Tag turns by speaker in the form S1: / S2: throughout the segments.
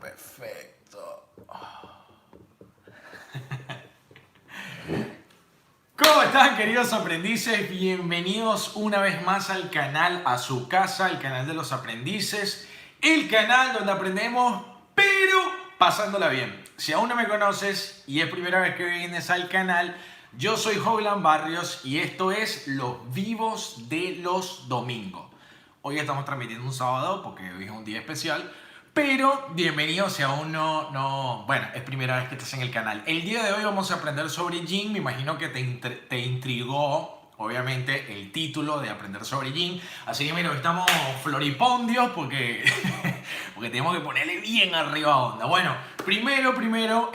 S1: Perfecto. ¿Cómo están, queridos aprendices? Bienvenidos una vez más al canal, a su casa, el canal de los aprendices, el canal donde aprendemos, pero pasándola bien. Si aún no me conoces y es primera vez que vienes al canal, yo soy Howland Barrios y esto es Los Vivos de los Domingos. Hoy estamos transmitiendo un sábado porque hoy es un día especial. Pero bienvenido si aún bueno, es primera vez que estás en el canal. El día de hoy vamos a aprender sobre Jin. Me imagino que te intrigó, obviamente, el título de aprender sobre Jin. Así que mira, hoy estamos floripondios porque, porque tenemos que ponerle bien arriba onda. Bueno, primero,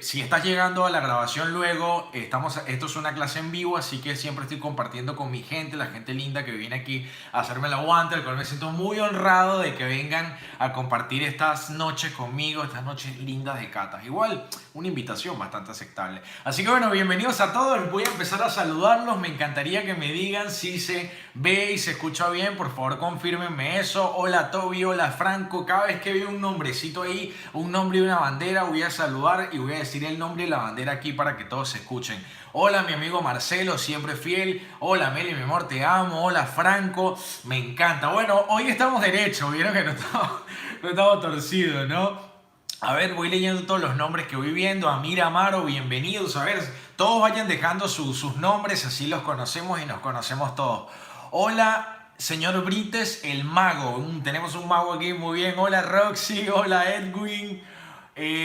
S1: si estás llegando a la grabación luego, esto es una clase en vivo, así que siempre estoy compartiendo con mi gente, la gente linda que viene aquí a hacerme el aguante, al cual me siento muy honrado de que vengan a compartir estas noches conmigo, estas noches lindas de catas. Igual, una invitación bastante aceptable. Así que bueno, bienvenidos a todos. Voy a empezar a saludarlos. Me encantaría que me digan si se ve y se escucha bien. Por favor, confírmenme eso. Hola Toby, hola Franco. Cada vez que veo un nombrecito ahí, un nombre y una bandera, voy a saludar y voy a decir el nombre y la bandera aquí para que todos se escuchen. Hola mi amigo Marcelo, siempre fiel. Hola Meli, mi amor, te amo. Hola Franco, me encanta. Bueno, hoy estamos derecho. Vieron que no estamos torcidos, ¿no? A ver, voy leyendo todos los nombres que voy viendo. Amir, Amaro, bienvenidos. A ver, todos vayan dejando sus nombres, así los conocemos y nos conocemos todos. Hola, señor Brites, el mago. Tenemos un mago aquí, muy bien. Hola, Roxy. Hola, Edwin.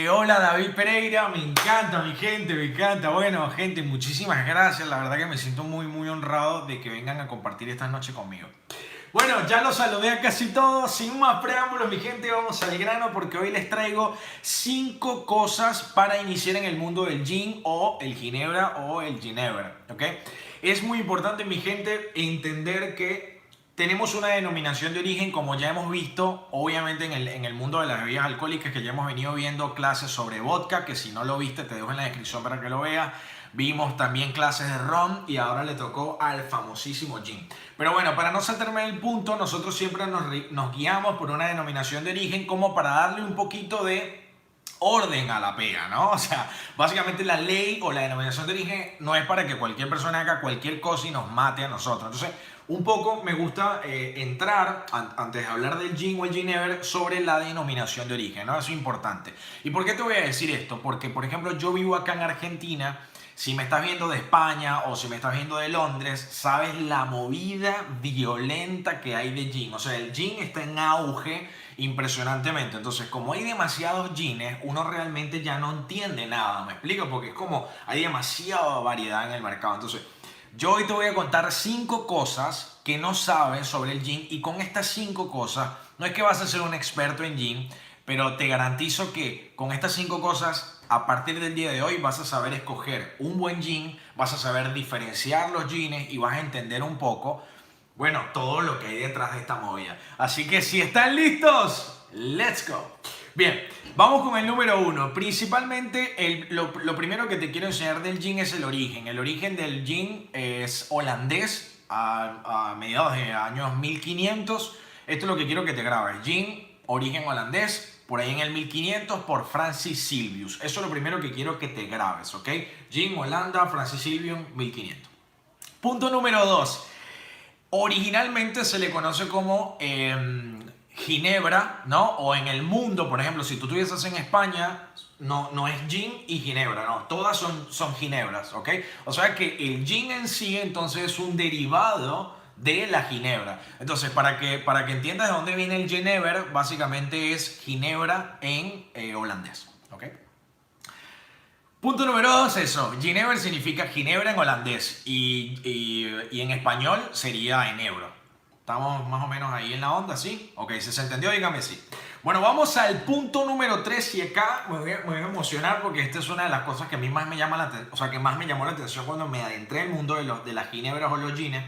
S1: Hola, David Pereira. Me encanta, mi gente, me encanta. Bueno, gente, muchísimas gracias. La verdad que me siento muy honrado de que vengan a compartir esta noche conmigo. Bueno, ya los saludé a casi todos. Sin más preámbulos, mi gente, vamos al grano porque hoy les traigo 5 cosas para iniciar en el mundo del gin o el ginebra o el ginebra, ¿ok? Es muy importante, mi gente, entender que tenemos una denominación de origen, como ya hemos visto, obviamente en el mundo de las bebidas alcohólicas, que ya hemos venido viendo clases sobre vodka, que si no lo viste te dejo en la descripción para que lo veas. Vimos también clases de ron y ahora le tocó al famosísimo gin. Pero bueno, para no saltarme el punto, nosotros siempre nos guiamos por una denominación de origen como para darle un poquito de orden a la pega, ¿no? O sea, básicamente la ley o la denominación de origen no es para que cualquier persona haga cualquier cosa y nos mate a nosotros. Entonces, un poco me gusta entrar, antes de hablar del gin o el ginever, sobre la denominación de origen, ¿no? Eso es importante. ¿Y por qué te voy a decir esto? Porque, por ejemplo, yo vivo acá en Argentina. Si me estás viendo de España o si me estás viendo de Londres, sabes la movida violenta que hay de gin. O sea, el gin está en auge impresionantemente. Entonces, como hay demasiados gines, uno realmente ya no entiende nada. ¿Me explico? Porque es como hay demasiada variedad en el mercado. Entonces, yo hoy te voy a contar 5 cosas que no sabes sobre el gin. Y con estas 5 cosas, no es que vas a ser un experto en gin, pero te garantizo que con estas 5 cosas, a partir del día de hoy vas a saber escoger un buen gin, vas a saber diferenciar los gines y vas a entender un poco, bueno, todo lo que hay detrás de esta movida. Así que si están listos, ¡let's go! Bien, vamos con el número 1. Principalmente, lo primero que te quiero enseñar del gin es el origen. El origen del gin es holandés a mediados de años 1500. Esto es lo que quiero que te grabes. Gin, origen holandés. Por ahí en el 1500 por Francis Sylvius. Eso es lo primero que quiero que te grabes, ¿ok? Gin, Holanda, Francis Sylvius, 1500. Punto número 2. Originalmente se le conoce como ginebra, ¿no? O en el mundo, por ejemplo, si tú estuvieses en España, no es gin y ginebra, no. Todas son ginebras, ¿ok? O sea que el gin en sí, entonces, es un derivado de la ginebra. Entonces, para que entiendas de dónde viene el genever, básicamente es ginebra en holandés. ¿Ok? Punto número 2, eso. Genever significa ginebra en holandés y en español sería enebro. ¿Estamos más o menos ahí en la onda? ¿Sí? Ok, si se entendió, dígame sí. Bueno, vamos al punto número 3 y acá me voy a emocionar porque esta es una de las cosas que a mí más me llama la atención, o sea, que más me llamó la atención cuando me adentré en el mundo de las ginebras o los gines.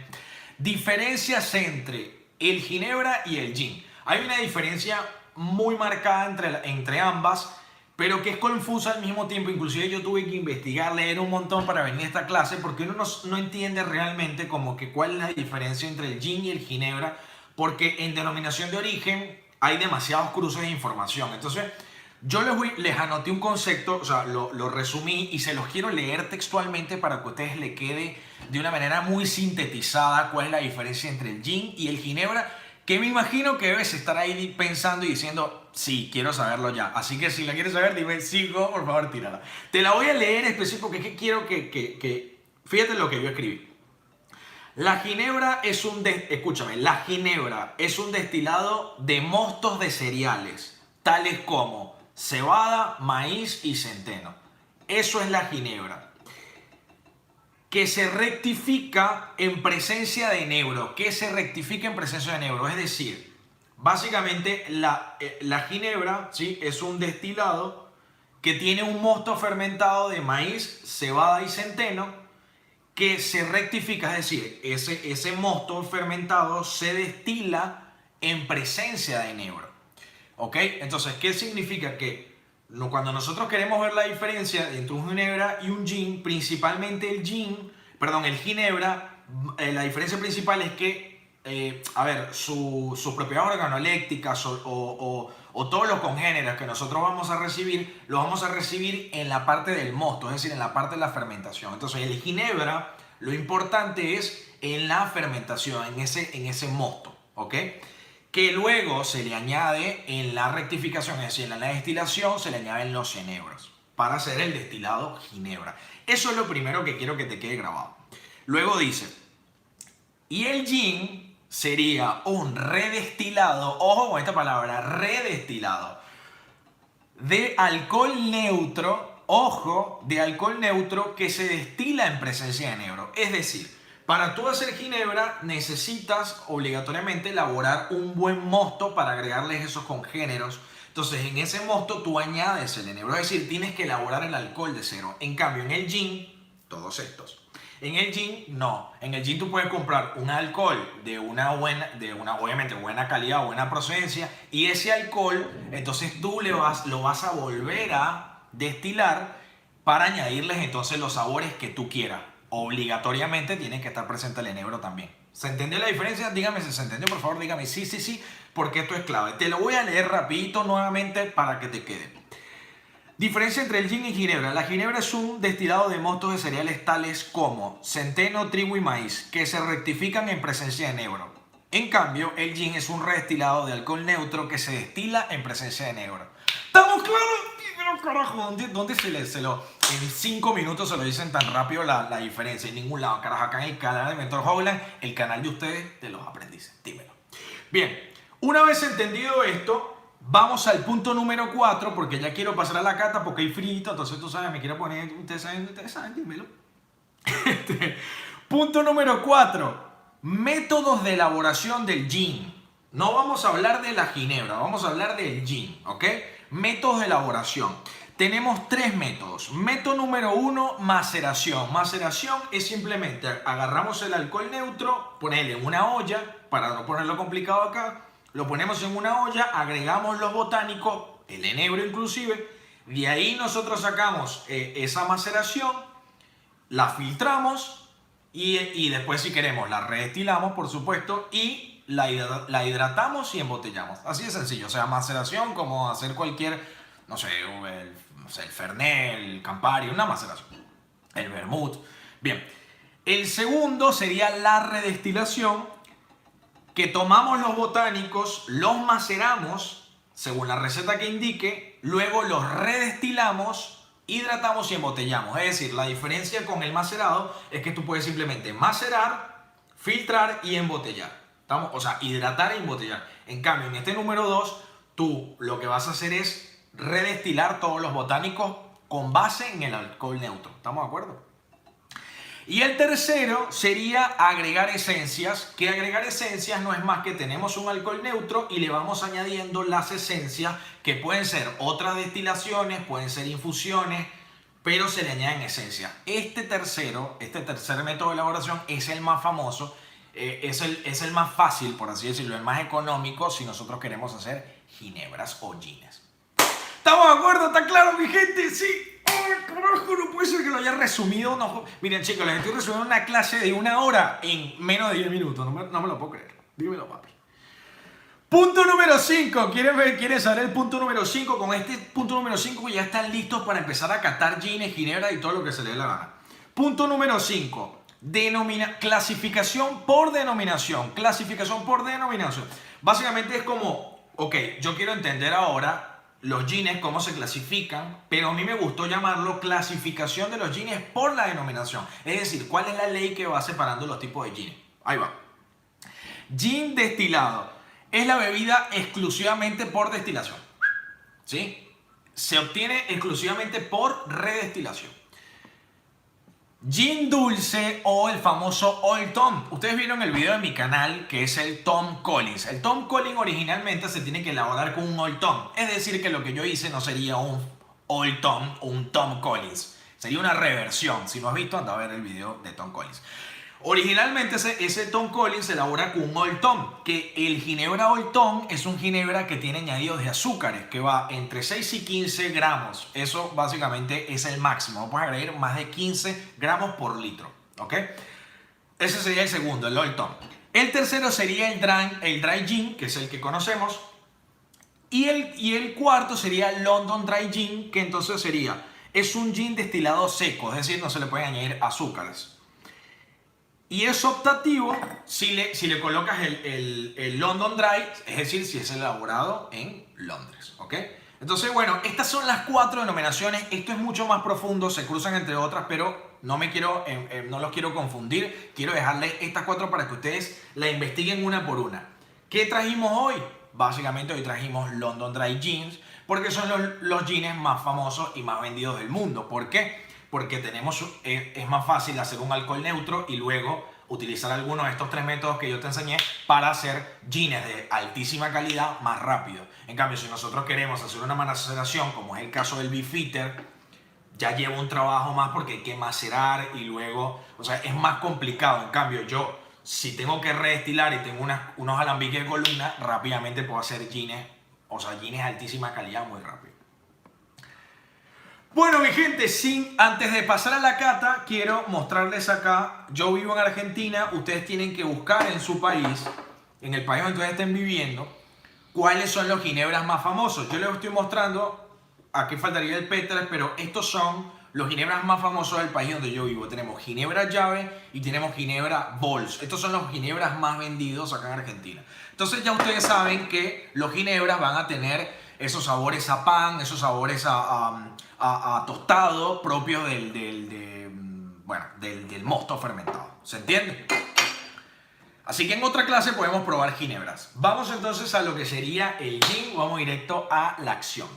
S1: Diferencias entre el ginebra y el gin. Hay una diferencia muy marcada entre ambas, pero que es confusa al mismo tiempo. Inclusive yo tuve que investigar, leer un montón para venir a esta clase, porque uno no entiende realmente como que cuál es la diferencia entre el gin y el ginebra, porque en denominación de origen hay demasiados cruces de información. Entonces, Yo les anoté un concepto, o sea, lo resumí y se los quiero leer textualmente para que a ustedes le quede de una manera muy sintetizada cuál es la diferencia entre el gin y el ginebra, que me imagino que debes estar ahí pensando y diciendo, sí, quiero saberlo ya. Así que si la quieres saber, dime, sigo, por favor, tírala. Te la voy a leer específico porque es que quiero fíjate lo que yo escribí. La ginebra es escúchame, la ginebra es un destilado de mostos de cereales, tales como cebada, maíz y centeno. Eso es la ginebra. Que se rectifica en presencia de enebro. Que se rectifica en presencia de enebro. Es decir, básicamente la ginebra, ¿sí?, es un destilado que tiene un mosto fermentado de maíz, cebada y centeno, que se rectifica, es decir, ese mosto fermentado se destila en presencia de enebro. ¿Ok? Entonces, ¿qué significa? Que cuando nosotros queremos ver la diferencia entre un ginebra y un gin, principalmente el ginebra, la diferencia principal es que, sus propiedades organolépticas o todos los congéneros que nosotros vamos a recibir, los vamos a recibir en la parte del mosto, es decir, en la parte de la fermentación. Entonces, el ginebra, lo importante es en la fermentación, en ese mosto, ¿ok? Que luego se le añade en la rectificación, es decir, en la destilación, se le añaden los enebros para hacer el destilado ginebra. Eso es lo primero que quiero que te quede grabado. Luego dice, y el gin sería un redestilado, ojo con esta palabra, redestilado, de alcohol neutro, ojo, de alcohol neutro que se destila en presencia de enebro. Es decir, para tú hacer ginebra necesitas obligatoriamente elaborar un buen mosto para agregarles esos congéneros. Entonces en ese mosto tú añades el enebro, es decir, tienes que elaborar el alcohol de cero. En cambio en el gin, todos estos. En el gin no, en el gin tú puedes comprar un alcohol de una obviamente buena calidad, buena procedencia, y ese alcohol entonces tú lo vas a volver a destilar para añadirles entonces los sabores que tú quieras. Obligatoriamente tiene que estar presente el enebro también. ¿Se entendió la diferencia? Dígame si se entendió, por favor, dígame sí, porque esto es clave. Te lo voy a leer rapidito nuevamente para que te quede. Diferencia entre el gin y ginebra. La ginebra es un destilado de mostos de cereales tales como centeno, trigo y maíz, que se rectifican en presencia de enebro. En cambio, el gin es un redestilado de alcohol neutro que se destila en presencia de enebro. ¿Estamos claros? Pero carajo, ¿dónde en 5 minutos se lo dicen tan rápido la diferencia? En ningún lado, carajo. Acá en el canal de Mentor Howland, el canal de ustedes, de los aprendices. Dímelo. Bien, una vez entendido esto, vamos al punto número 4, porque ya quiero pasar a la cata porque hay frío, entonces tú sabes, me quiero poner, ustedes saben, dímelo. Punto número 4, métodos de elaboración del gin. No vamos a hablar de la ginebra, vamos a hablar del gin, ¿ok? Métodos de elaboración. Tenemos 3 métodos. Método número 1, maceración. Maceración es simplemente agarramos el alcohol neutro, ponerle en una olla, para no ponerlo complicado acá, lo ponemos en una olla, agregamos los botánicos, el enebro inclusive, de ahí nosotros sacamos esa maceración, la filtramos y después si queremos la redestilamos, por supuesto, y la hidratamos y embotellamos. Así de sencillo, o sea, maceración como hacer cualquier, no sé, el Fernet, el Campari, una maceración, el vermut. Bien, el segundo sería la redestilación, que tomamos los botánicos, los maceramos según la receta que indique, luego los redestilamos, hidratamos y embotellamos. Es decir, la diferencia con el macerado es que tú puedes simplemente macerar, filtrar y embotellar. ¿Estamos? O sea, hidratar y embotellar. En cambio, en este número 2, tú lo que vas a hacer es redestilar todos los botánicos con base en el alcohol neutro. ¿Estamos de acuerdo? Y el tercero sería agregar esencias, que agregar esencias no es más que tenemos un alcohol neutro y le vamos añadiendo las esencias que pueden ser otras destilaciones, pueden ser infusiones, pero se le añaden esencias. Este tercer método de elaboración es el más famoso, es el más fácil, por así decirlo, el más económico si nosotros queremos hacer ginebras o gines. ¿Estamos de acuerdo? ¿Está claro, mi gente? Sí. ¡Ay, carajo! No puede ser que lo haya resumido. No. Miren, chicos, les estoy resumiendo una clase de 1 hora en menos de 10 minutos. No me lo puedo creer. Dímelo, papi. Punto número 5. ¿Quieren saber el punto número 5? Con este punto número 5 ya están listos para empezar a catar gines, ginebra y todo lo que se les dé la gana. Punto número 5. Clasificación por denominación. Clasificación por denominación. Básicamente es como, ok, yo quiero entender ahora los jeans, cómo se clasifican, pero a mí me gustó llamarlo clasificación de los jeans por la denominación. Es decir, ¿cuál es la ley que va separando los tipos de jeans? Ahí va. Gin destilado es la bebida exclusivamente por destilación. ¿Sí? Se obtiene exclusivamente por redestilación. Gin dulce o el famoso Old Tom. Ustedes vieron el video de mi canal que es el Tom Collins. El Tom Collins originalmente se tiene que elaborar con un Old Tom. Es decir, que lo que yo hice no sería un Old Tom o un Tom Collins. Sería una reversión. Si no has visto, anda a ver el video de Tom Collins. Originalmente ese Tom Collins se elabora con un Old Tom, que el ginebra Old Tom es un ginebra que tiene añadidos de azúcares, que va entre 6 y 15 gramos. Eso básicamente es el máximo. No puedes agregar más de 15 gramos por litro. ¿Ok? Ese sería el segundo, el Old Tom. El tercero sería el Dry Gin, que es el que conocemos. Y el cuarto sería el London Dry Gin, que entonces es un gin destilado seco, es decir, no se le pueden añadir azúcares. Y es optativo si le colocas el London Dry, es decir, si es elaborado en Londres, ¿ok? Entonces, bueno, estas son las 4 denominaciones. Esto es mucho más profundo, se cruzan entre otras, pero no los quiero confundir. Quiero dejarles estas 4 para que ustedes la investiguen una por una. ¿Qué trajimos hoy? Básicamente hoy trajimos London Dry Gins, porque son los jeans más famosos y más vendidos del mundo. ¿Por qué? Porque es más fácil hacer un alcohol neutro y luego utilizar alguno de estos 3 métodos que yo te enseñé para hacer jeans de altísima calidad más rápido. En cambio, si nosotros queremos hacer una maceración, como es el caso del Beefeater, ya lleva un trabajo más porque hay que macerar y luego, o sea, es más complicado. En cambio, yo, si tengo que redestilar y tengo unos alambiques de columna, rápidamente puedo hacer jeans, o sea, jeans de altísima calidad muy rápido. Bueno, mi gente, antes de pasar a la cata, quiero mostrarles acá. Yo vivo en Argentina, ustedes tienen que buscar en su país, en el país donde ustedes estén viviendo, cuáles son los ginebras más famosos. Yo les estoy mostrando, aquí faltaría el Peter, pero estos son los ginebras más famosos del país donde yo vivo. Tenemos ginebra llave y tenemos ginebra bols. Estos son los ginebras más vendidos acá en Argentina. Entonces ya ustedes saben que los ginebras van a tener esos sabores a pan, esos sabores a tostado propios del mosto fermentado. ¿Se entiende? Así que en otra clase podemos probar ginebras. Vamos entonces a lo que sería el gin. Vamos directo a la acción.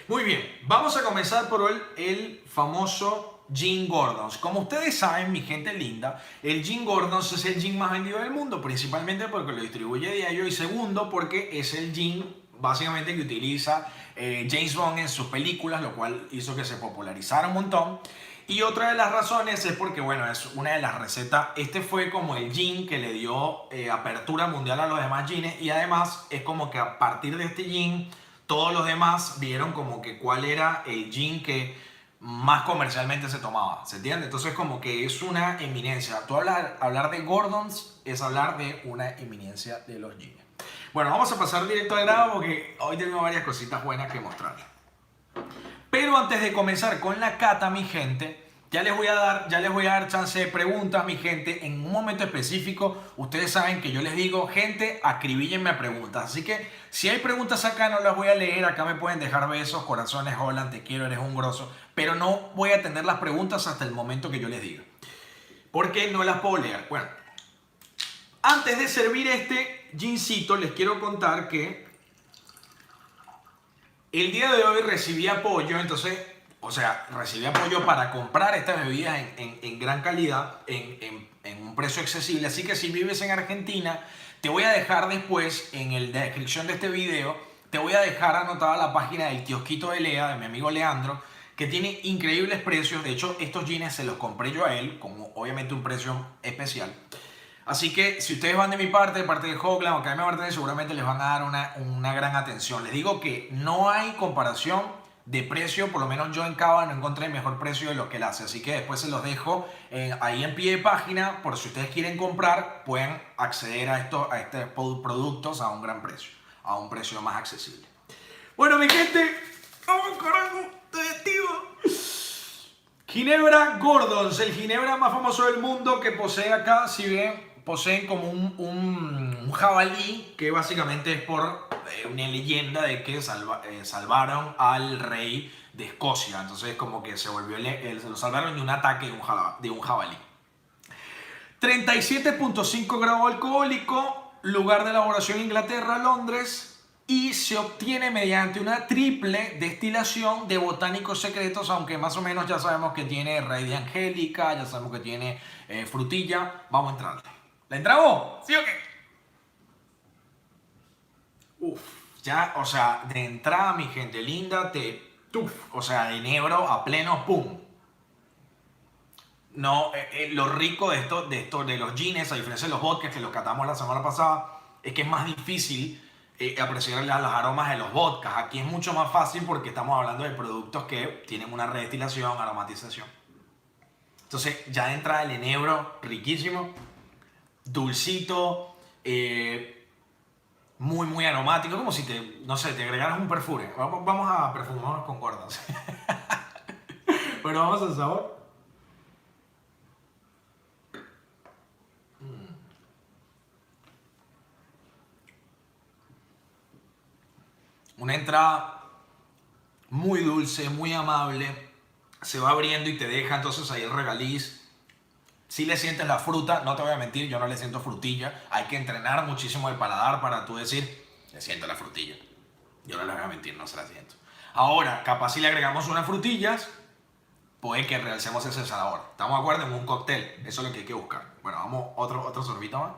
S1: Muy bien, vamos a comenzar por el famoso Gin Gordon's. Como ustedes saben, mi gente linda, el Gin Gordon's es el gin más vendido del mundo, principalmente porque lo distribuye diario y segundo porque es el gin básicamente que utiliza James Bond en sus películas, lo cual hizo que se popularizara un montón. Y otra de las razones es porque, bueno, es una de las recetas. Este fue como el gin que le dio apertura mundial a los demás gines y además es como que a partir de este gin todos los demás vieron como que cuál era el gin que más comercialmente se tomaba, ¿se entiende? Entonces como que es una eminencia. Tú hablar de Gordon's es hablar de una eminencia de los gins. Bueno, vamos a pasar directo al grado porque hoy tengo varias cositas buenas que mostrarles. Pero antes de comenzar con la cata, mi gente, ya les voy a dar chance de preguntas, mi gente. En un momento específico, ustedes saben que yo les digo, gente, acribíllenme a preguntas. Así que si hay preguntas acá, no las voy a leer. Acá me pueden dejar besos, corazones, Holland, te quiero, eres un grosso. Pero no voy a atender las preguntas hasta el momento que yo les diga. Porque no las puedo leer. Bueno, antes de servir este gincito, les quiero contar que el día de hoy recibí apoyo, recibí apoyo para comprar estas bebidas en gran calidad, en un precio accesible. Así que si vives en Argentina, te voy a dejar después, en la descripción de este video, te voy a dejar anotada la página del kiosquito de Lea, de mi amigo Leandro, que tiene increíbles precios. De hecho, estos jeans se los compré yo a él, con obviamente un precio especial. Así que si ustedes van de mi parte, de parte de Hogland o Academia Martínez, seguramente les van a dar una gran atención. Les digo que no hay comparación de precio, por lo menos yo en Cava no encontré mejor precio de lo que él hace. Así que después se los dejo ahí en pie de página, por si ustedes quieren comprar, pueden acceder a estos productos a un gran precio. a un precio más accesible. Bueno, mi gente, ¡vamos, carajo! ¡Estoy activo! Ginebra Gordon's, el ginebra más famoso del mundo que posee acá, si bien poseen como un jabalí, que básicamente es por una leyenda de que salvaron al rey de Escocia. Entonces como que se volvió se lo salvaron de un ataque de un jabalí. 37.5 grado alcohólico, lugar de elaboración Inglaterra, Londres, y se obtiene mediante una triple destilación de botánicos secretos, aunque más o menos ya sabemos que tiene raíz de angélica, ya sabemos que tiene frutilla. Vamos a entrarle. ¿La entramos? ¿Sí o qué? Uf, ya, o sea, de entrada, mi gente linda, o sea, de enebro a pleno, pum. No, lo rico de los gines, a diferencia de los vodkas que los catamos la semana pasada, es que es más difícil apreciar los aromas de los vodkas. Aquí es mucho más fácil porque estamos hablando de productos que tienen una redestilación, aromatización. Entonces, ya entra el enebro riquísimo, dulcito, muy, muy aromático, como si no sé, te agregaras un perfume. Vamos a perfumarnos con Gordon's. Pero vamos al sabor. Una entrada muy dulce, muy amable, se va abriendo y te deja entonces ahí el regaliz. Si le sientes la fruta, no te voy a mentir, yo no le siento frutilla. Hay que entrenar muchísimo el paladar para tú decir, le siento la frutilla. Yo no le voy a mentir, no se la siento. Ahora, capaz si le agregamos unas frutillas, puede que realcemos ese sabor. ¿Estamos de acuerdo? En un cóctel, eso es lo que hay que buscar. Bueno, vamos, otro sorbito más.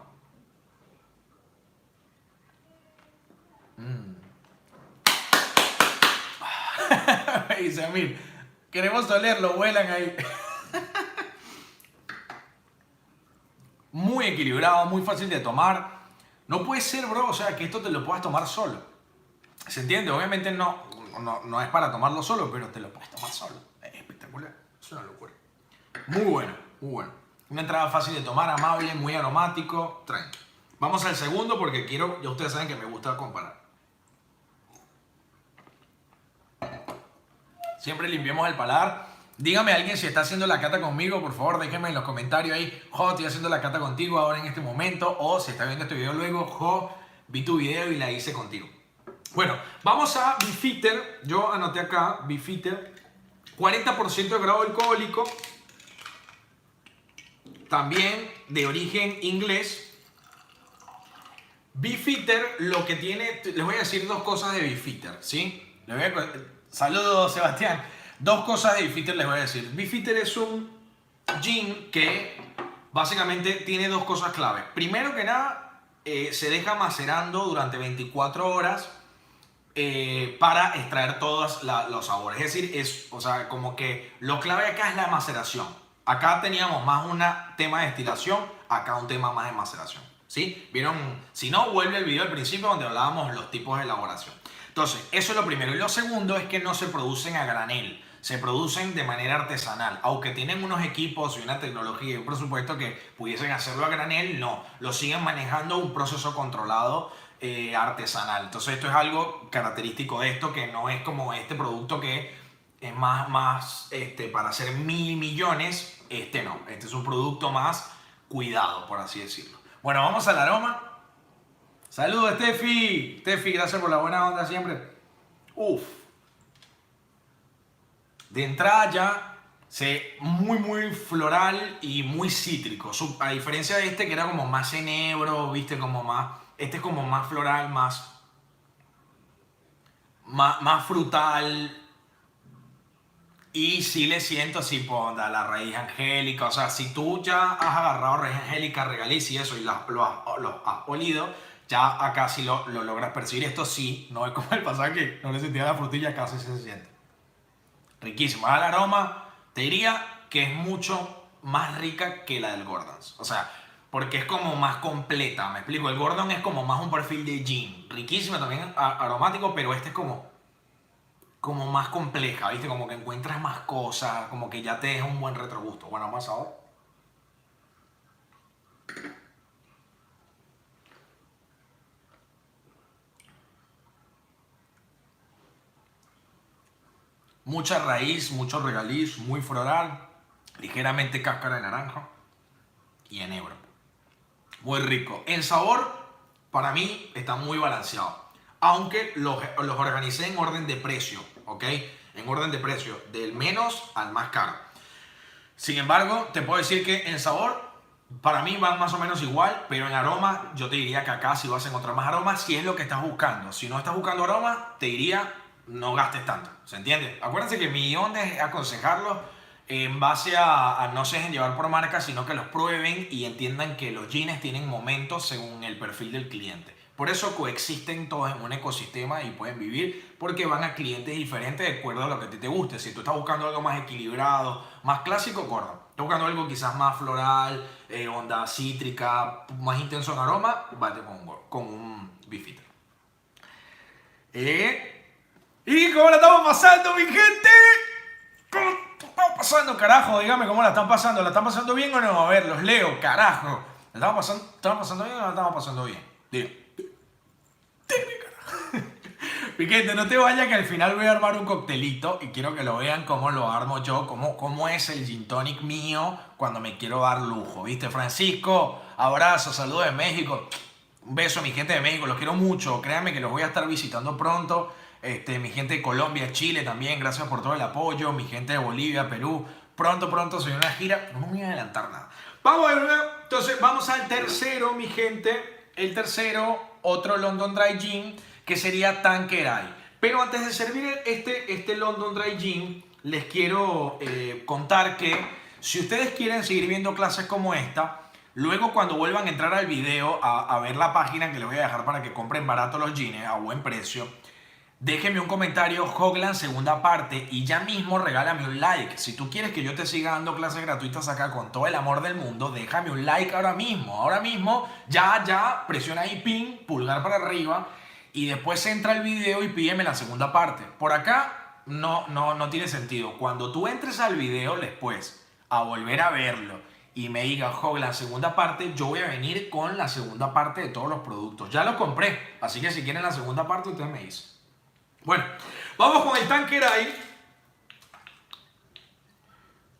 S1: Dice, mira, queremos olerlo, vuelan ahí. Muy equilibrado, muy fácil de tomar. No puede ser, bro, o sea, que esto te lo puedas tomar solo. ¿Se entiende? Obviamente no es para tomarlo solo, pero te lo puedes tomar solo. Es espectacular, es una locura. Muy bueno, muy bueno. Una entrada fácil de tomar, amable, muy aromático, tranqui. Vamos al segundo porque ya ustedes saben que me gusta comparar. Siempre limpiemos el paladar. Dígame a alguien si está haciendo la cata conmigo, por favor, déjenme en los comentarios ahí, jo, estoy haciendo la cata contigo ahora en este momento, o si está viendo este video luego, jo, vi tu video y la hice contigo. Bueno, vamos a Beefeater. Yo anoté acá, Beefeater, 40% de grado alcohólico, también de origen inglés. Beefeater, lo que tiene, les voy a decir dos cosas de Beefeater, ¿sí? Saludos, Sebastián. Dos cosas de Beefeater les voy a decir. Beefeater es un gin que básicamente tiene dos cosas claves. Primero que nada, se deja macerando durante 24 horas para extraer todos los sabores. Es decir, o sea, como que lo clave acá es la maceración. Acá teníamos más un tema de destilación, acá un tema más de maceración. ¿Sí? ¿Vieron? Si no, vuelve el video al principio donde hablábamos los tipos de elaboración. Entonces, eso es lo primero. Y lo segundo es que no se producen a granel, se producen de manera artesanal. Aunque tienen unos equipos y una tecnología y un presupuesto que pudiesen hacerlo a granel, no. Lo siguen manejando un proceso controlado artesanal. Entonces, esto es algo característico de esto, que no es como este producto que es más para hacer mil millones. No. Este es un producto más cuidado, por así decirlo. Bueno, vamos al aroma. Saludos, Steffi. Steffi, gracias por la buena onda siempre. Uf. De entrada ya, muy floral y muy cítrico. A diferencia de este que era como más enebro, viste, como más... Este es como más floral, más frutal. Y sí le siento así, por la raíz angélica. O sea, si tú ya has agarrado raíz angélica, regaliz y eso, y lo has olido, ya acá sí lo logras percibir. Esto sí, no es como el pasado que no le sentía la frutilla, acá sí se siente. Riquísimo. Ahora el aroma, te diría que es mucho más rica que la del Gordon's. O sea, porque es como más completa, me explico. El Gordon es como más un perfil de gin. Riquísimo también aromático, pero este es como más compleja, ¿viste? Como que encuentras más cosas, como que ya te deja un buen retrogusto. Bueno, vamos ahora. mucha raíz, mucho regaliz, muy floral, ligeramente cáscara de naranja y enebro. Muy rico. En sabor, para mí, está muy balanceado. Aunque los organicé en orden de precio, ¿ok? En orden de precio, del menos al más caro. Sin embargo, te puedo decir que en sabor, para mí van más o menos igual, pero en aroma, yo te diría que acá si vas a encontrar más aromas, si es lo que estás buscando. Si no estás buscando aroma, te diría, no gastes tanto. ¿Se entiende? Acuérdense que mi onda es aconsejarlos en base a no se dejen llevar por marca, sino que los prueben y entiendan que los jeans tienen momentos según el perfil del cliente. Por eso coexisten todos en un ecosistema y pueden vivir porque van a clientes diferentes de acuerdo a lo que a ti te guste. Si tú estás buscando algo más equilibrado, más clásico, Gordon. Estás buscando algo quizás más floral, onda cítrica, más intenso en aroma, vete con un Beefeater. ¿Y cómo la estamos pasando, mi gente? ¿Cómo la estamos pasando, carajo? Dígame cómo la están pasando. ¿La están pasando bien o no? A ver, los leo, carajo. ¿La estamos pasando bien o no la estamos pasando bien? Digo. Mi gente, no te vayas que al final voy a armar un coctelito y quiero que lo vean cómo lo armo yo, cómo es el gin tonic mío cuando me quiero dar lujo. ¿Viste, Francisco? Abrazo, saludos de México. Un beso a mi gente de México, los quiero mucho. Créanme que los voy a estar visitando pronto. Mi gente de Colombia, Chile también, gracias por todo el apoyo. Mi gente de Bolivia, Perú. Pronto soy una gira. No me voy a adelantar nada. Vamos a ver, entonces vamos al tercero, mi gente. El tercero, otro London Dry Gin, que sería Tanqueray. Pero antes de servir este London Dry Gin, les quiero contar que si ustedes quieren seguir viendo clases como esta, luego cuando vuelvan a entrar al video a ver la página que les voy a dejar para que compren barato los jeans a buen precio, déjenme un comentario, Hoglan segunda parte, y ya mismo regálame un like. Si tú quieres que yo te siga dando clases gratuitas acá con todo el amor del mundo, déjame un like ahora mismo, ya, presiona ahí pin, pulgar para arriba, y después entra el video y pídeme la segunda parte. Por acá no tiene sentido. Cuando tú entres al video después a volver a verlo y me digas, Hoglan segunda parte, yo voy a venir con la segunda parte de todos los productos. Ya lo compré, así que si quieren la segunda parte, ustedes me dicen. Bueno, vamos con el Tanqueray.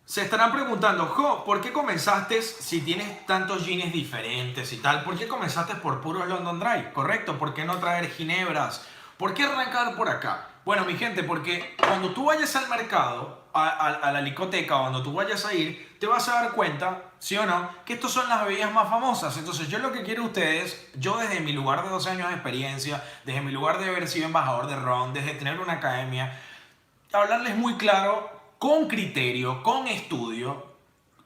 S1: Se estarán preguntando, Jo, ¿por qué comenzaste si tienes tantos jeans diferentes y tal? ¿Por qué comenzaste por puros London Dry? ¿Correcto? ¿Por qué no traer ginebras? ¿Por qué arrancar por acá? Bueno, mi gente, porque cuando tú vayas al mercado, a la licoteca, o cuando tú vayas a ir, te vas a dar cuenta, ¿sí o no?, que estos son las bebidas más famosas. Entonces yo lo que quiero a ustedes, yo desde mi lugar de 12 años de experiencia, desde mi lugar de haber sido embajador de ron, desde tener una academia, hablarles muy claro, con criterio, con estudio,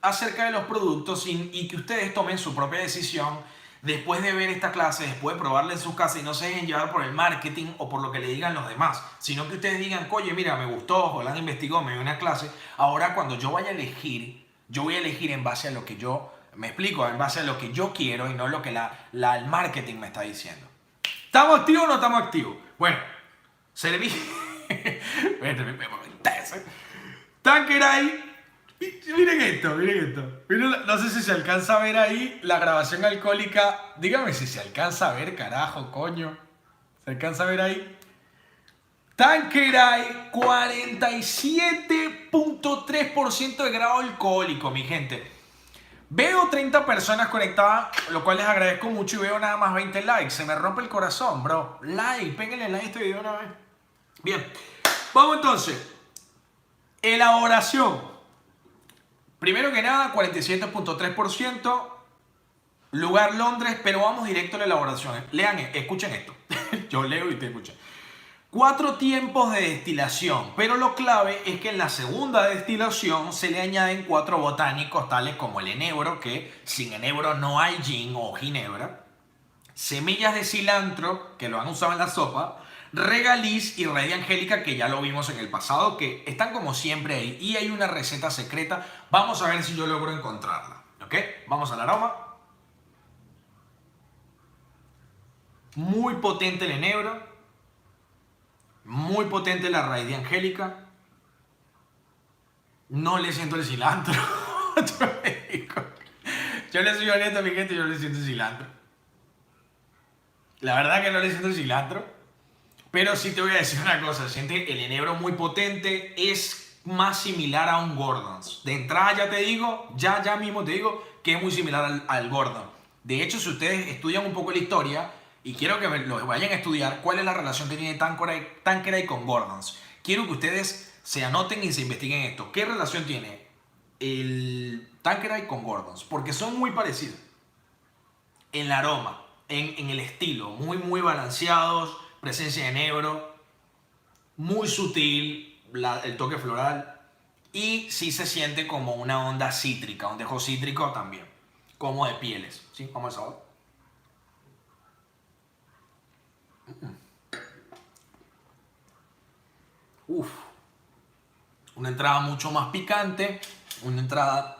S1: acerca de los productos y que ustedes tomen su propia decisión después de ver esta clase, después de probarla en su casa y no se dejen llevar por el marketing o por lo que le digan los demás, sino que ustedes digan, oye, mira, me gustó, Hoglan investigó, me dio una clase, ahora cuando yo vaya a elegir, yo voy a elegir en base a lo que yo, me explico, en base a lo que yo quiero y no lo que el marketing me está diciendo. ¿Estamos activos o no estamos activos? Bueno, serví... Tanqueray. Miren esto. Miren, no sé si se alcanza a ver ahí la grabación alcohólica. Dígame si se alcanza a ver, carajo, coño. ¿Se alcanza a ver ahí? Tanqueray, 47.3% de grado alcohólico, mi gente. Veo 30 personas conectadas, lo cual les agradezco mucho, y veo nada más 20 likes. Se me rompe el corazón, bro. Like, péguenle like a este video una vez. Bien, vamos entonces. Elaboración. Primero que nada, 47.3%. Lugar Londres, pero vamos directo a la elaboración. Lean, escuchen esto. Yo leo y ustedes escuchan. 4 tiempos de destilación, pero lo clave es que en la segunda destilación se le añaden 4 botánicos tales como el enebro, que sin enebro no hay gin o ginebra, semillas de cilantro, que lo han usado en la sopa, regaliz y raíz de angélica, que ya lo vimos en el pasado, que están como siempre ahí, y hay una receta secreta. Vamos a ver si yo logro encontrarla, ¿ok? Vamos al aroma. Muy potente el enebro. Muy potente la raíz de angélica. No le siento el cilantro. Yo le soy honesto a mi gente, yo le siento el cilantro. La verdad que no le siento el cilantro. Pero sí te voy a decir una cosa, siente el enebro muy potente, es más similar a un Gordon's. De entrada ya te digo, ya mismo te digo que es muy similar al Gordon. De hecho, si ustedes estudian un poco la historia, y quiero que lo vayan a estudiar, cuál es la relación que tiene Tanqueray con Gordon's. Quiero que ustedes se anoten y se investiguen esto. ¿Qué relación tiene el Tanqueray con Gordon's? Porque son muy parecidos en el aroma, en el estilo, muy balanceados, presencia de enebro, muy sutil, el toque floral, y sí se siente como una onda cítrica, un dejo cítrico también, como de pieles. ¿Sí? Vamos al sabor. Uf, una entrada mucho más picante, una entrada,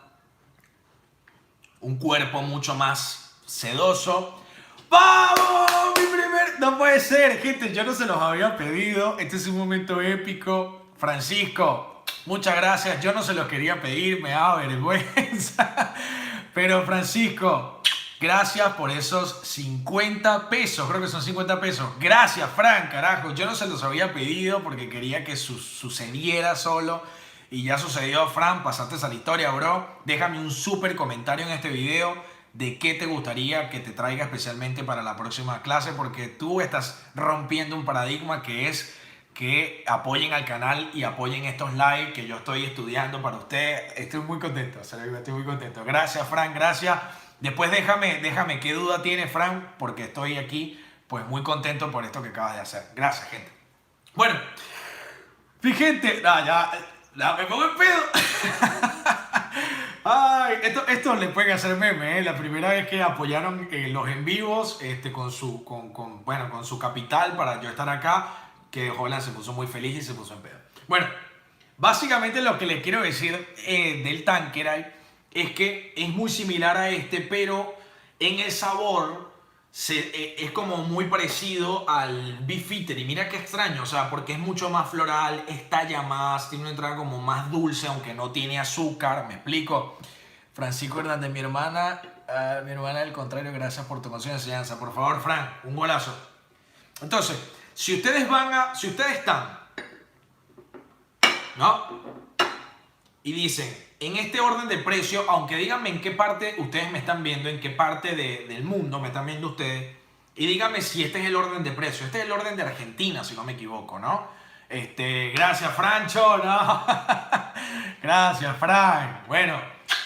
S1: un cuerpo mucho más sedoso. ¡Vamos! Mi primer... No puede ser, gente, yo no se los había pedido. Este es un momento épico. Francisco, muchas gracias. Yo no se los quería pedir, me da vergüenza. Pero Francisco, gracias por esos 50 pesos. Creo que son 50 pesos. Gracias, Fran, carajo. Yo no se los había pedido porque quería que sucediera solo. Y ya sucedió, Fran. Pasaste a la historia, bro. Déjame un súper comentario en este video de qué te gustaría que te traiga especialmente para la próxima clase, porque tú estás rompiendo un paradigma que es que apoyen al canal y apoyen estos live que yo estoy estudiando para ustedes. Estoy muy contento, estoy muy contento. Gracias, Fran, gracias. Después déjame qué duda tiene, Fran, porque estoy aquí pues muy contento por esto que acabas de hacer. Gracias, gente. Bueno, fíjate, ya me pongo en pedo. Ay, esto le pueden hacer meme, ¿eh? La primera vez que apoyaron los en vivos con su capital para yo estar acá, que Holland se puso muy feliz y se puso en pedo. Bueno, básicamente lo que les quiero decir del Tanqueray es que es muy similar a este, pero en el sabor es como muy parecido al Beefeater. Y mira qué extraño, o sea, porque es mucho más floral, estalla más, tiene una entrada como más dulce, aunque no tiene azúcar. ¿Me explico? Francisco Hernández, mi hermana al contrario, gracias por tu consejo de enseñanza. Por favor, Fran, un golazo. Entonces, si ustedes están, ¿no? Y dicen, en este orden de precio, aunque díganme en qué parte ustedes me están viendo, en qué parte del mundo me están viendo ustedes, y díganme si este es el orden de precio. Este es el orden de Argentina, si no me equivoco, ¿no? Gracias, Francho, ¿no? Gracias, Fran. Bueno,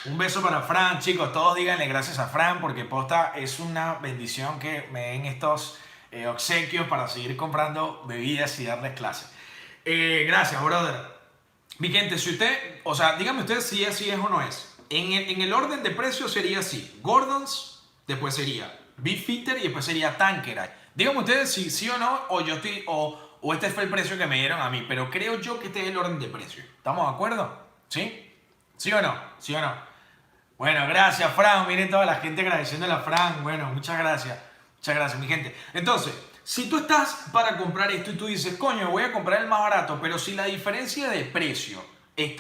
S1: un beso para Fran, chicos. Todos díganle gracias a Fran, porque posta es una bendición que me den estos obsequios para seguir comprando bebidas y darles clases. Gracias, brother. Mi gente, si usted, o sea, dígame usted si así es o no es. En el orden de precios sería así: Gordon's, después sería Beefeater y después sería Tanqueray. Díganme ustedes si sí o no, o este fue el precio que me dieron a mí, pero creo yo que este es el orden de precios. ¿Estamos de acuerdo? ¿Sí? ¿Sí o no? ¿Sí o no? Bueno, gracias, Fran. Miren toda la gente agradeciéndole a Fran. Bueno, muchas gracias. Muchas gracias, mi gente. Entonces, si tú estás para comprar esto y tú dices, coño, voy a comprar el más barato, pero si la diferencia de precio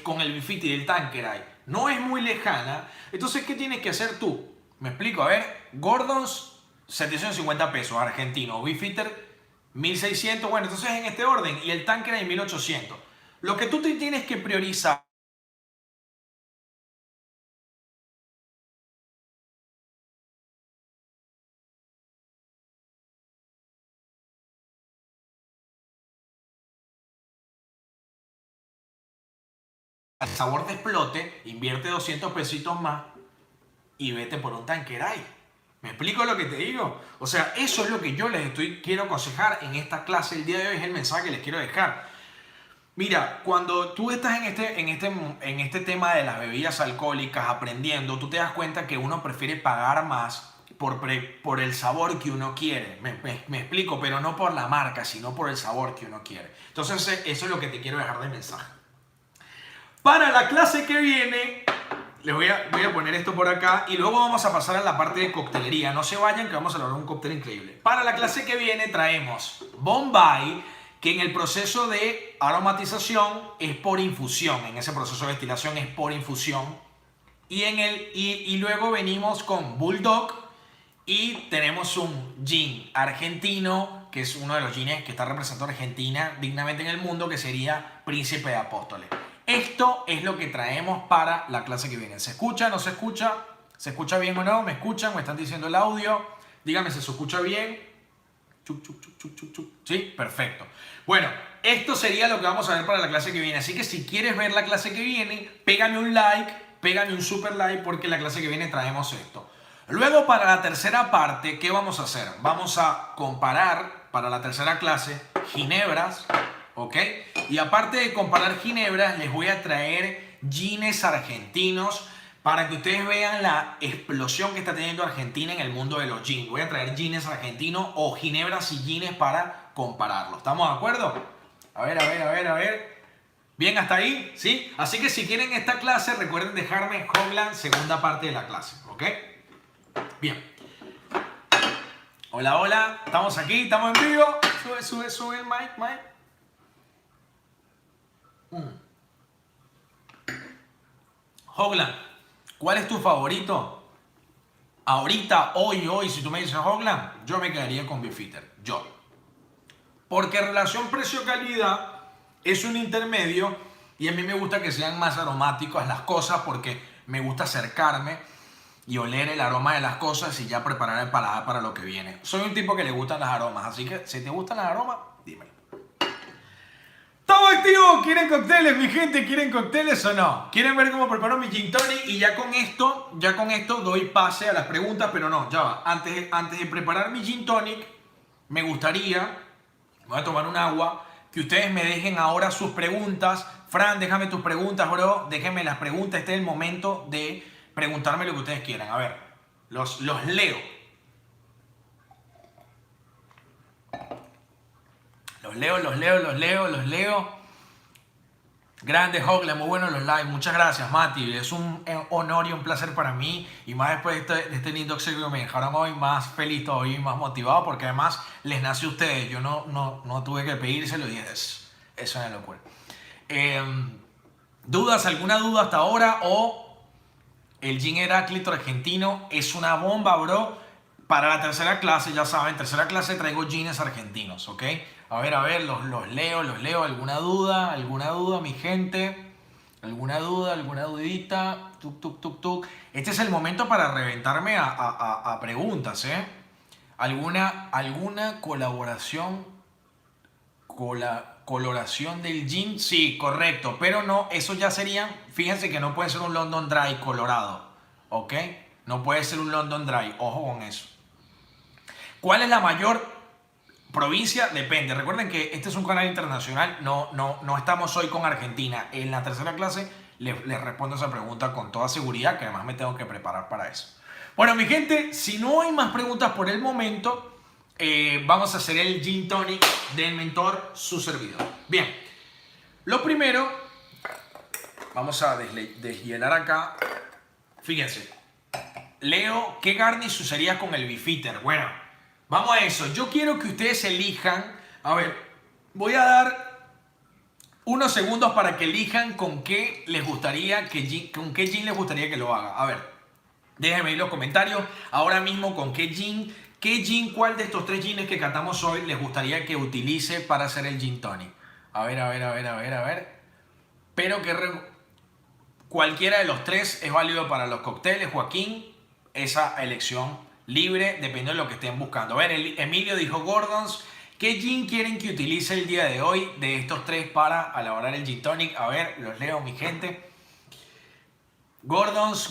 S1: con el Beefeater y el Tanqueray no es muy lejana, entonces, ¿qué tienes que hacer tú? Me explico, a ver, Gordon's 750 pesos argentino, Beefeater 1600, bueno, entonces en este orden, y el Tanqueray 1800. Lo que tú te tienes que priorizar al sabor de explote, invierte 200 pesitos más y vete por un Tanqueray. ¿Me explico lo que te digo? O sea, eso es lo que yo quiero aconsejar en esta clase el día de hoy, es el mensaje que les quiero dejar. Mira, cuando tú estás en este tema de las bebidas alcohólicas aprendiendo, tú te das cuenta que uno prefiere pagar más por el sabor que uno quiere. Me explico, pero no por la marca, sino por el sabor que uno quiere. Entonces, eso es lo que te quiero dejar de mensaje. Para la clase que viene, les voy a poner esto por acá y luego vamos a pasar a la parte de coctelería. No se vayan, que vamos a lograr un cóctel increíble. Para la clase que viene traemos Bombay, que en el proceso de aromatización es por infusión. En ese proceso de destilación es por infusión. Y luego venimos con Bulldog y tenemos un gin argentino que es uno de los jeans que está representando a Argentina dignamente en el mundo, que sería Príncipe de Apóstoles. Esto es lo que traemos para la clase que viene. ¿Se escucha? ¿No se escucha? ¿Se escucha bien o no? ¿Me escuchan? ¿Me están diciendo el audio? Dígame si se escucha bien. Chup, chup, chup, chup, chup, chup. Sí, perfecto. Bueno, esto sería lo que vamos a ver para la clase que viene. Así que si quieres ver la clase que viene, pégame un like, pégame un super like, porque la clase que viene traemos esto. Luego, para la tercera parte, ¿qué vamos a hacer? Vamos a comparar, para la tercera clase, ginebras, ¿ok? Y aparte de comparar ginebras, les voy a traer jeans argentinos para que ustedes vean la explosión que está teniendo Argentina en el mundo de los jeans. Voy a traer jeans argentinos o ginebras y jeans para compararlos. ¿Estamos de acuerdo? A ver. ¿Bien hasta ahí? ¿Sí? Así que si quieren esta clase, recuerden dejarme Hoglan segunda parte de la clase, ¿ok? Bien. Hola, estamos aquí, estamos en vivo. Sube el mic. Hoglan, ¿cuál es tu favorito? Ahorita, hoy, si tú me dices Hoglan, yo me quedaría con Beefeater. Yo. Porque relación precio-calidad es un intermedio y a mí me gusta que sean más aromáticas las cosas porque me gusta acercarme y oler el aroma de las cosas y ya preparar el paladar para lo que viene. Soy un tipo que le gustan las aromas, así que si te gustan las aromas, dímelo. ¡Estamos activos! ¿Quieren cócteles, mi gente? ¿Quieren cócteles o no? ¿Quieren ver cómo preparo mi gin tonic? Y ya con esto doy pase a las preguntas, pero no, ya va. Antes de preparar mi gin tonic, me gustaría, voy a tomar un agua, que ustedes me dejen ahora sus preguntas. Fran, déjame tus preguntas, bro. Déjenme las preguntas. Este es el momento de preguntarme lo que ustedes quieran. A ver, los leo. Los leo. Grande Hoglan, muy buenos los lives. Muchas gracias, Mati. Es un honor y un placer para mí. Y más después de este lindo obsequio me dejaron hoy más feliz todavía y más motivado. Porque además les nació a ustedes. Yo no tuve que pedírselo y eso es una locura. ¿Dudas? ¿Alguna duda hasta ahora? O el gin Heráclito argentino es una bomba, bro. Para la tercera clase, ya saben, tercera clase traigo jeans argentinos, ¿ok? A ver, los leo. ¿Alguna duda, mi gente? ¿Alguna dudita? Tuk. Este es el momento para reventarme a preguntas, ¿eh? ¿Alguna colaboración? ¿Coloración del gin? Sí, correcto. Pero no, eso ya serían, fíjense que no puede ser un London Dry colorado, ¿ok? No puede ser un London Dry, ojo con eso. ¿Cuál es la mayor provincia? Depende. Recuerden que este es un canal internacional, no estamos hoy con Argentina. En la tercera clase les respondo esa pregunta con toda seguridad, que además me tengo que preparar para eso. Bueno, mi gente, si no hay más preguntas por el momento, vamos a hacer el gin tonic del mentor, su servidor. Bien, lo primero, vamos a deshielar acá. Fíjense, Leo, ¿qué garnish usarías con el Beefeater? Bueno, vamos a eso. Yo quiero que ustedes elijan. A ver, voy a dar unos segundos para que elijan con qué les gustaría con qué gin les gustaría que lo haga. A ver, déjenme en los comentarios ahora mismo con qué gin, cuál de estos tres gins que cantamos hoy les gustaría que utilice para hacer el gin tonic. A ver. Pero que cualquiera de los tres es válido para los cócteles, Joaquín. Esa elección libre, dependiendo de lo que estén buscando. A ver, Emilio dijo Gordons. ¿Qué gin quieren que utilice el día de hoy de estos tres para elaborar el gin tonic? A ver, los leo, mi gente. Gordons.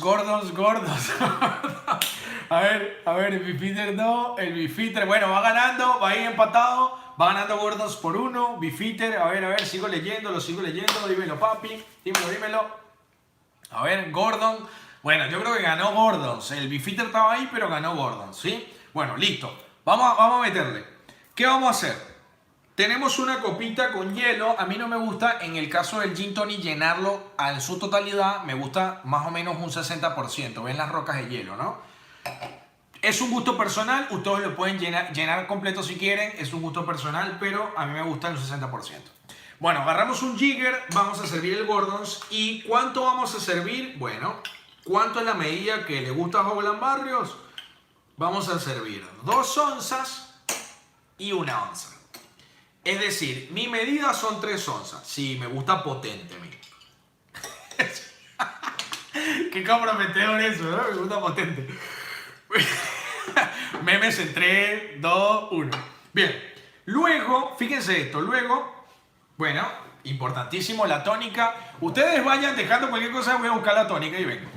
S1: A ver, el Beefeater no, el Beefeater, bueno, va ganando, va ahí empatado, va ganando Gordons por 1, Beefeater, a ver, sigo leyendo, dímelo papi, dímelo. A ver, Gordon, bueno, yo creo que ganó Gordons, el Beefeater estaba ahí, pero ganó Gordons, ¿sí? Bueno, listo, vamos a meterle. ¿Qué vamos a hacer? Tenemos una copita con hielo. A mí no me gusta, en el caso del gin tonic, llenarlo en su totalidad. Me gusta más o menos un 60%. Ven las rocas de hielo, ¿no? Es un gusto personal. Ustedes lo pueden llenar completo si quieren. Es un gusto personal, pero a mí me gusta el 60%. Bueno, agarramos un jigger. Vamos a servir el Gordons. ¿Y cuánto vamos a servir? Bueno, ¿cuánto es la medida que le gusta a Hoglan Barrios? Vamos a servir 2 onzas y 1 onza. Es decir, mi medida son 3 onzas. Sí, me gusta potente a mí. Qué comprometedor eso, ¿no? Me gusta potente. Memes en 3, 2, 1. Bien. Luego, fíjense esto. Luego, bueno, importantísimo la tónica. Ustedes vayan dejando cualquier cosa. Voy a buscar la tónica y vengo.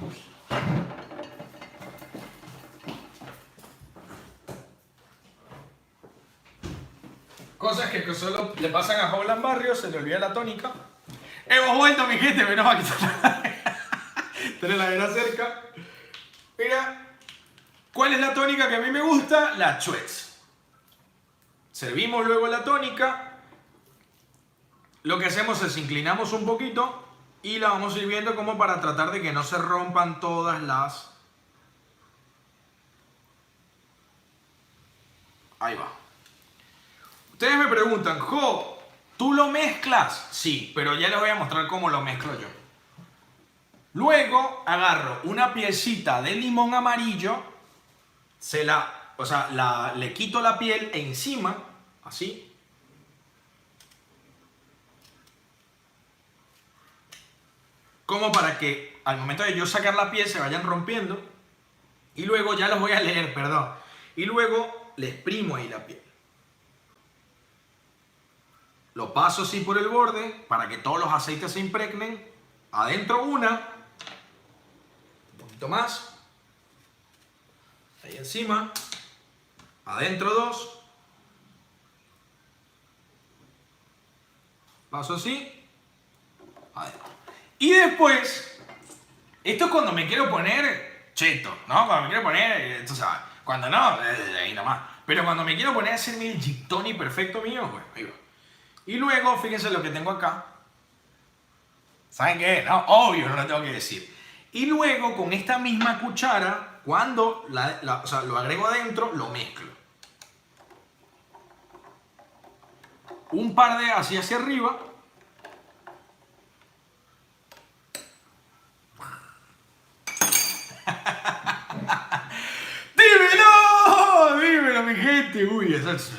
S1: Cosas que solo le pasan a Howland Barrios, se le olvida la tónica. Hemos vuelto, mi gente, menos mal que tener la vera cerca. Mira, ¿cuál es la tónica que a mí me gusta? La Schweppes. Servimos luego la tónica. Lo que hacemos es inclinamos un poquito y la vamos sirviendo como para tratar de que no se rompan todas las... Ahí va. Ustedes me preguntan, Jo, ¿tú lo mezclas? Sí, pero ya les voy a mostrar cómo lo mezclo yo. Luego agarro una piecita de limón amarillo, le quito la piel encima, así. Como para que al momento de yo sacar la piel se vayan rompiendo. Y luego, ya los voy a leer, perdón. Y luego le exprimo ahí la piel. Lo paso así por el borde para que todos los aceites se impregnen. Adentro una. Un poquito más. Ahí encima. Adentro 2. Paso así. Adentro. Y después, esto es cuando me quiero poner cheto, ¿no? Cuando me quiero poner, tú sabes. Cuando no, ahí nomás. Pero cuando me quiero poner a hacerme el gin tonic perfecto mío, bueno, ahí va. Y luego, fíjense lo que tengo acá. ¿Saben qué? No, obvio, no lo tengo que decir. Y luego, con esta misma cuchara, cuando lo agrego adentro, lo mezclo. Un par de así hacia arriba. ¡Dímelo! ¡Dímelo, mi gente! Uy, eso es...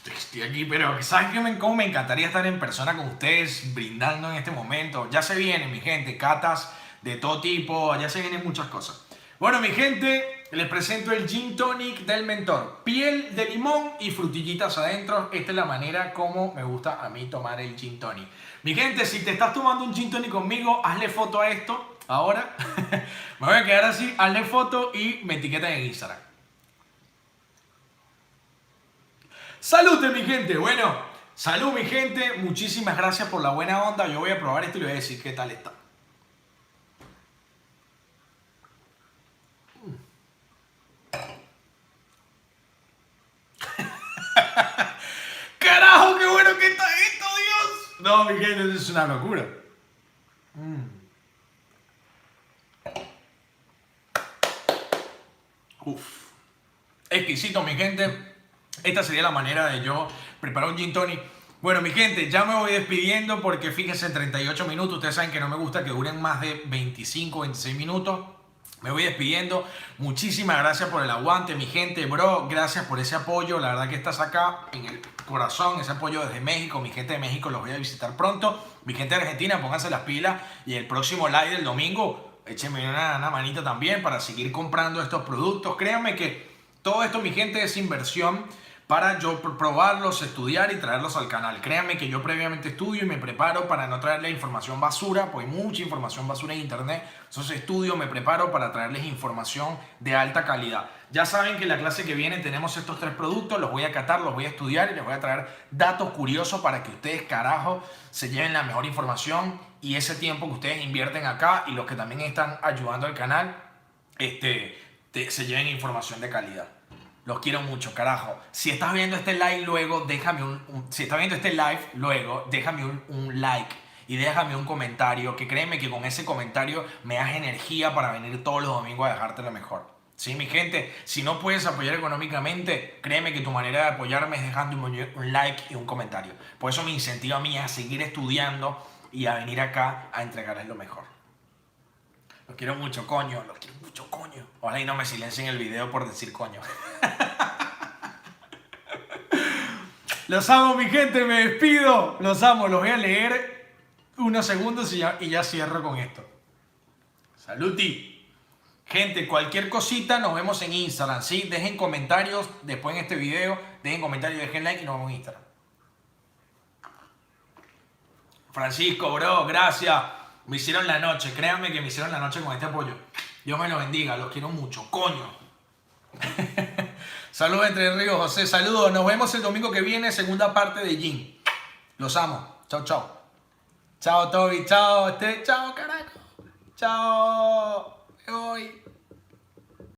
S1: Estoy aquí, pero ¿saben cómo me encantaría estar en persona con ustedes, brindando en este momento? Ya se vienen, mi gente, catas de todo tipo, ya se vienen muchas cosas. Bueno, mi gente, les presento el Gin Tonic del Mentor. Piel de limón y frutillitas adentro. Esta es la manera como me gusta a mí tomar el Gin Tonic. Mi gente, si te estás tomando un Gin Tonic conmigo, hazle foto a esto. Ahora, me voy a quedar así, hazle foto y me etiquetan en Instagram. ¡Salud, mi gente! Bueno, salud, mi gente. Muchísimas gracias por la buena onda. Yo voy a probar esto y le voy a decir qué tal está. ¡Carajo, qué bueno que está esto, Dios! No, mi gente, eso es una locura. Uf. Exquisito, mi gente. Esta sería la manera de yo preparar un gin tonic. Bueno, mi gente, ya me voy despidiendo porque fíjense, en 38 minutos, ustedes saben que no me gusta que duren más de 25, 26 minutos. Me voy despidiendo. Muchísimas gracias por el aguante, mi gente, bro. Gracias por ese apoyo. La verdad que estás acá en el corazón, ese apoyo desde México. Mi gente de México los voy a visitar pronto. Mi gente de Argentina, pónganse las pilas. Y el próximo live del domingo, échenme una manita también para seguir comprando estos productos. Créanme que todo esto, mi gente, es inversión para yo probarlos, estudiar y traerlos al canal. Créanme que yo previamente estudio y me preparo para no traerles información basura, porque hay mucha información basura en internet. Entonces estudio, me preparo para traerles información de alta calidad. Ya saben que en la clase que viene tenemos estos 3 productos, los voy a catar, los voy a estudiar y les voy a traer datos curiosos para que ustedes, carajo, se lleven la mejor información y ese tiempo que ustedes invierten acá y los que también están ayudando al canal, se lleven información de calidad. Los quiero mucho, carajo. Si estás viendo este live luego, déjame un like y déjame un comentario, que créeme que con ese comentario me das energía para venir todos los domingos a dejarte lo mejor. Sí, mi gente, si no puedes apoyar económicamente, créeme que tu manera de apoyarme es dejando un like y un comentario. Por eso me incentiva a mí a seguir estudiando y a venir acá a entregarles lo mejor. Los quiero mucho, coño. Los quiero mucho, coño. Ojalá y no me silencien el video por decir coño. Los amo, mi gente, me despido. Los amo, los voy a leer unos segundos y ya cierro con esto. Saluti. Gente, cualquier cosita nos vemos en Instagram, ¿sí? Dejen comentarios después en este video, dejen comentarios, dejen like y nos vemos en Instagram. Francisco, bro, gracias. Me hicieron la noche, créanme que me hicieron la noche con este apoyo. Dios me lo bendiga, los quiero mucho, coño. Saludos Entre Ríos, José, saludos. Nos vemos el domingo que viene, segunda parte de Gym. Los amo. Chao, chao. Chao, Toby, chao, chao, carajo. Chao. Me voy.